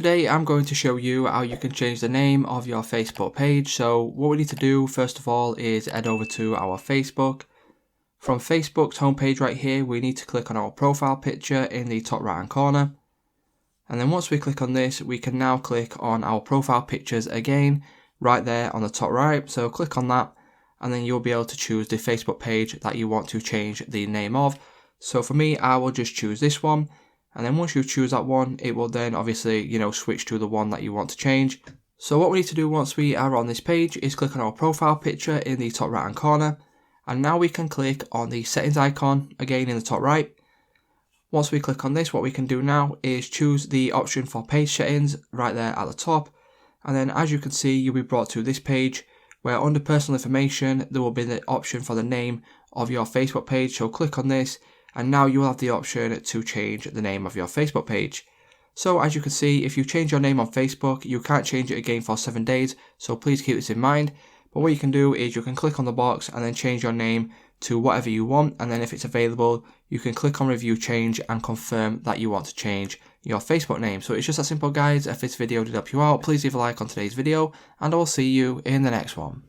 today I'm going to show you how you can change the name of your Facebook page. So what we need to do first of all is head over to our Facebook. From Facebook's homepage right here, we need to click on our profile picture in the top right hand corner. And then once we click on this, we can now click on our profile pictures again, right there on the top right. So click on that and then you'll be able to choose the Facebook page that you want to change the name of. So for me, I will just choose this one. And then once you choose that one, it will then obviously, switch to the one that you want to change. So what we need to do once we are on this page is click on our profile picture in the top right hand corner. And now we can click on the settings icon again in the top right. Once we click on this, what we can do now is choose the option for page settings right there at the top. And then as you can see, you'll be brought to this page where under personal information, there will be the option for the name of your Facebook page. So click on this and now you will have the option to change the name of your Facebook page. So as you can see, if you change your name on Facebook, you can't change it again for 7 days. So please keep this in mind. But what you can do is you can click on the box and then change your name to whatever you want, and then if it's available you can click on review change and confirm that you want to change your Facebook name. So it's just that simple, guys. If this video did help you out, please leave a like on today's video and I will see you in the next one.